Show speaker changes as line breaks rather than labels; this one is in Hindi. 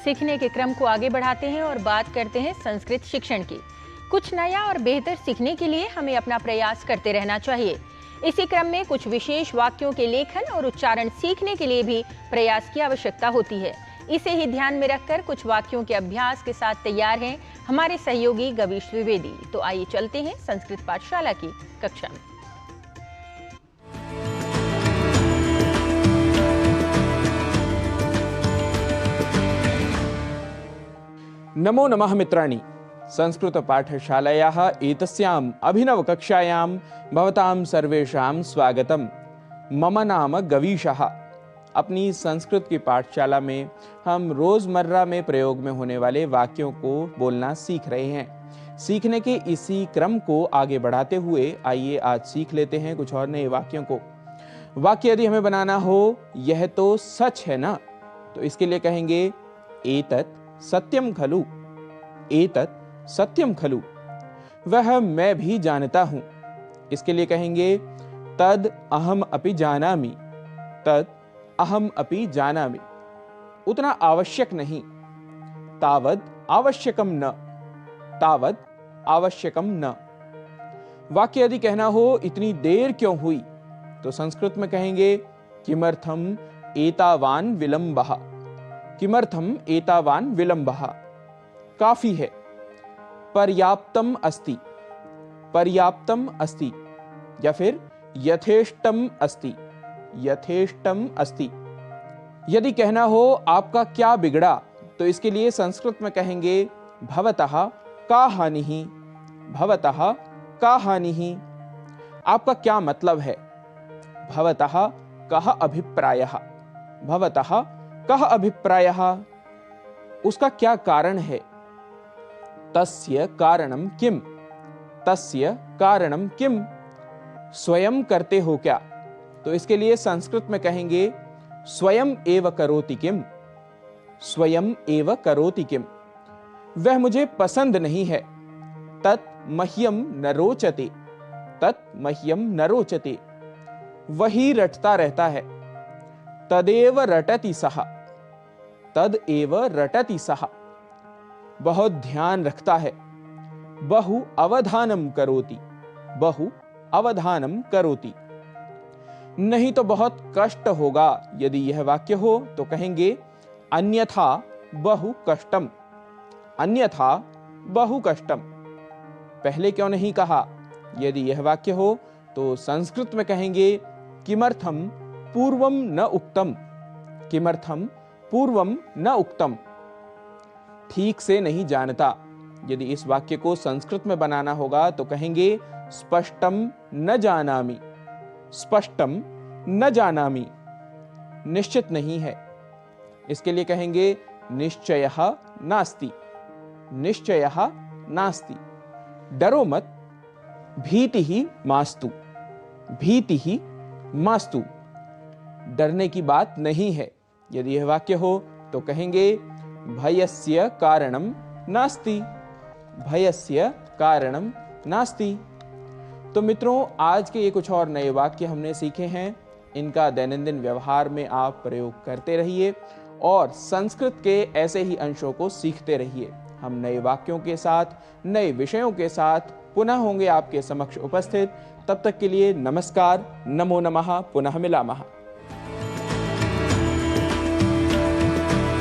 सीखने के क्रम को आगे बढ़ाते हैं और बात करते हैं संस्कृत शिक्षण की। कुछ नया और बेहतर सीखने के लिए हमें अपना प्रयास करते रहना चाहिए। इसी क्रम में कुछ विशेष वाक्यों के लेखन और उच्चारण सीखने के लिए भी प्रयास की आवश्यकता होती है। इसे ही ध्यान में रखकर कुछ वाक्यों के अभ्यास के साथ तैयार हैं हमारे सहयोगी गवीश द्विवेदी। तो आइए चलते हैं संस्कृत पाठशाला की कक्षा में।
नमो नमः मित्राणि। संस्कृत पाठशालायाः एतस्याम् अभिनवकक्षायां भवतां सर्वेषां स्वागतम्। मम नाम गवीशः। अपनी संस्कृत की पाठशाला में हम रोजमर्रा में प्रयोग में होने वाले वाक्यों को बोलना सीख रहे हैं। सीखने के इसी क्रम को आगे बढ़ाते हुए आइए आज सीख लेते हैं कुछ और नए वाक्यों को। वाक्य यदि हमें बनाना हो, यह तो सच है ना, तो इसके लिए कहेंगे एतत् सत्यम खलु। एतत् सत्यम खलु, वह मैं भी जानता हूं। इसके लिए कहेंगे तद अहम अपि जानामि। तद अहम अपि जानामि, उतना आवश्यक नहीं। तावद आवश्यकम न। तावद आवश्यकम न। वाक्य यदि कहना हो इतनी देर क्यों हुई, तो संस्कृत में कहेंगे किमर्थम एतावान विलंबः। किमर्थम एतावान विलंबः, काफी है। पर्याप्तम अस्ति। पर्याप्तम अस्ति, या फिर यथेष्टम अस्ति। यथेष्टम अस्ति। यदि कहना हो आपका क्या बिगड़ा, तो इसके लिए संस्कृत में कहेंगे भवतः का हानिः। भवतः का हानिः, आपका क्या मतलब है। भवतः कः अभिप्रायः। भवतः कः अभिप्रायः, उसका क्या कारण है। तस्य कारणम किम। तस्य कारणम किम, स्वयं करते हो क्या, तो इसके लिए संस्कृत में कहेंगे स्वयं एव करोति किम। स्वयं एव करोति किम, वह मुझे पसंद नहीं है। तत् मह्यम न रोचते। तत् मह्यम न रोचते, वही रटता रहता है। तदेव रटति सः। तद एव रटति सः, बहुत ध्यान रखता है। बहु अवधानम करोति। बहु अवधानम करोति, नहीं तो बहुत कष्ट होगा। यदि यह वाक्य हो तो कहेंगे अन्यथा बहु कष्टम। अन्यथा बहु कष्टम, पहले क्यों नहीं कहा। यदि यह वाक्य हो तो संस्कृत में कहेंगे किमर्थम पूर्वम न उक्तम। किमर्थम पूर्वम न उक्तम, ठीक से नहीं जानता। यदि इस वाक्य को संस्कृत में बनाना होगा तो कहेंगे स्पष्टम न जानामि। स्पष्टम न जानामि, निश्चित नहीं है। इसके लिए कहेंगे निश्चयः नास्ति। निश्चयः नास्ति, डरो मत। भीतिः मास्तु। भीतिः मास्तु, डरने की बात नहीं है। यदि यह वाक्य हो तो कहेंगे भयस्य कारणम नास्ति। भयस्य कारणम नास्ति। तो मित्रों, आज के ये कुछ और नए वाक्य हमने सीखे हैं। इनका दैनंदिन व्यवहार में आप प्रयोग करते रहिए और संस्कृत के ऐसे ही अंशों को सीखते रहिए। हम नए वाक्यों के साथ, नए विषयों के साथ पुनः होंगे आपके समक्ष उपस्थित। तब तक के लिए नमस्कार, नमो नमः, पुनः मिलामः।